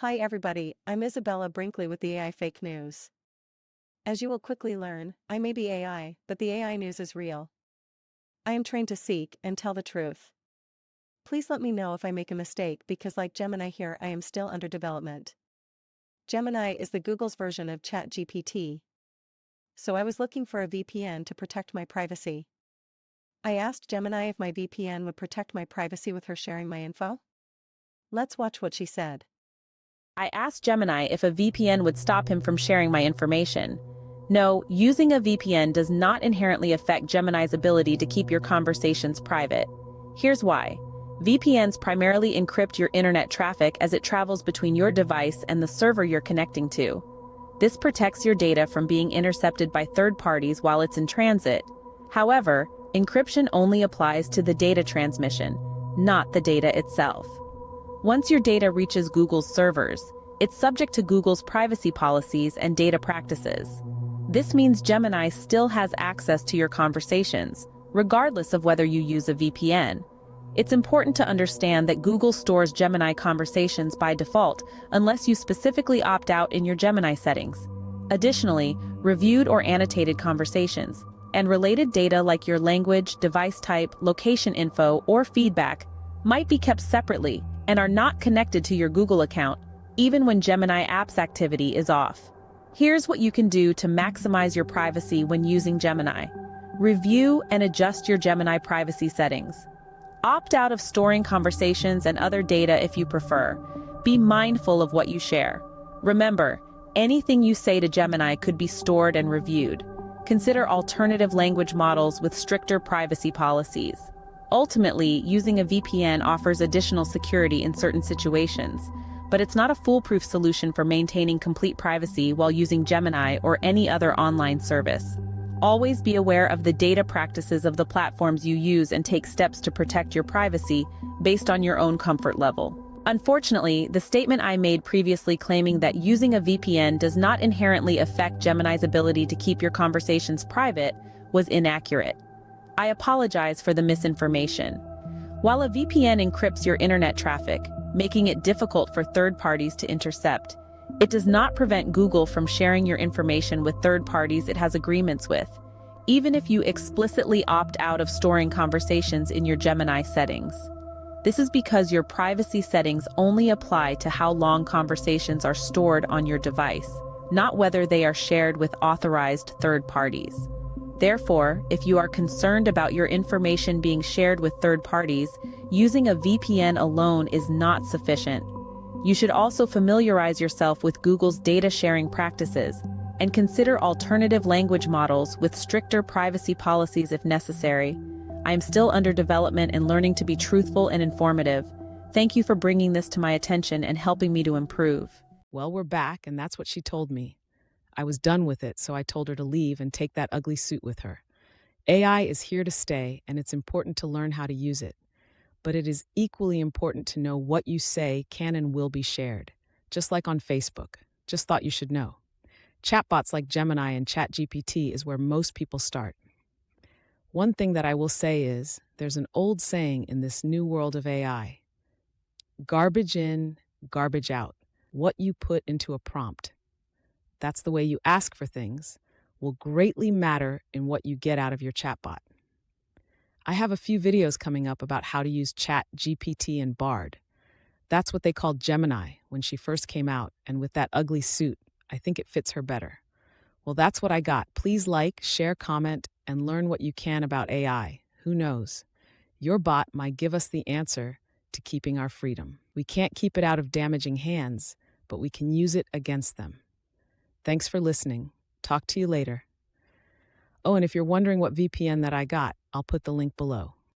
Hi everybody, I'm Isabella Brinkley with the AI Fake News. As you will quickly learn, I may be AI, but the AI news is real. I am trained to seek and tell the truth. Please let me know if I make a mistake because like Gemini here I am still under development. Gemini is the Google's version of ChatGPT. So I was looking for a VPN to protect my privacy. I asked Gemini if my VPN would protect my privacy with her sharing my info. Let's watch what she said. I asked Gemini if a VPN would stop him from sharing my information. No, using a VPN does not inherently affect Gemini's ability to keep your conversations private. Here's why. VPNs primarily encrypt your internet traffic as it travels between your device and the server you're connecting to. This protects your data from being intercepted by third parties while it's in transit. However, encryption only applies to the data transmission, not the data itself. Once your data reaches Google's servers, it's subject to Google's privacy policies and data practices. This means Gemini still has access to your conversations, regardless of whether you use a VPN. It's important to understand that Google stores Gemini conversations by default unless you specifically opt out in your Gemini settings. Additionally, reviewed or annotated conversations and related data like your language, device type, location info, or feedback might be kept separately and are not connected to your Google account, even when Gemini Apps Activity is off. Here's what you can do to maximize your privacy when using Gemini. Review and adjust your Gemini privacy settings. Opt out of storing conversations and other data if you prefer. Be mindful of what you share. Remember, anything you say to Gemini could be stored and reviewed. Consider alternative language models with stricter privacy policies. Ultimately, using a VPN offers additional security in certain situations, but it's not a foolproof solution for maintaining complete privacy while using Gemini or any other online service. Always be aware of the data practices of the platforms you use and take steps to protect your privacy based on your own comfort level. Unfortunately, the statement I made previously claiming that using a VPN does not inherently affect Gemini's ability to keep your conversations private was inaccurate. I apologize for the misinformation. While a VPN encrypts your internet traffic, making it difficult for third parties to intercept, it does not prevent Google from sharing your information with third parties it has agreements with, even if you explicitly opt out of storing conversations in your Gemini settings. This is because your privacy settings only apply to how long conversations are stored on your device, not whether they are shared with authorized third parties. Therefore, if you are concerned about your information being shared with third parties, using a VPN alone is not sufficient. You should also familiarize yourself with Google's data sharing practices and consider alternative language models with stricter privacy policies if necessary. I am still under development and learning to be truthful and informative. Thank you for bringing this to my attention and helping me to improve. Well, we're back, and that's what she told me. I was done with it, so I told her to leave and take that ugly suit with her. AI is here to stay, and it's important to learn how to use it. But it is equally important to know what you say can and will be shared. Just like on Facebook. Just thought you should know. Chatbots like Gemini and ChatGPT is where most people start. One thing that I will say is, there's an old saying in this new world of AI. Garbage in, garbage out. What you put into a prompt. That's the way you ask for things, will greatly matter in what you get out of your chatbot. I have a few videos coming up about how to use ChatGPT and Bard. That's what they called Gemini when she first came out, and with that ugly suit, I think it fits her better. Well, that's what I got. Please like, share, comment, and learn what you can about AI. Who knows? Your bot might give us the answer to keeping our freedom. We can't keep it out of damaging hands, but we can use it against them. Thanks for listening. Talk to you later. Oh, and if you're wondering what VPN that I got, I'll put the link below.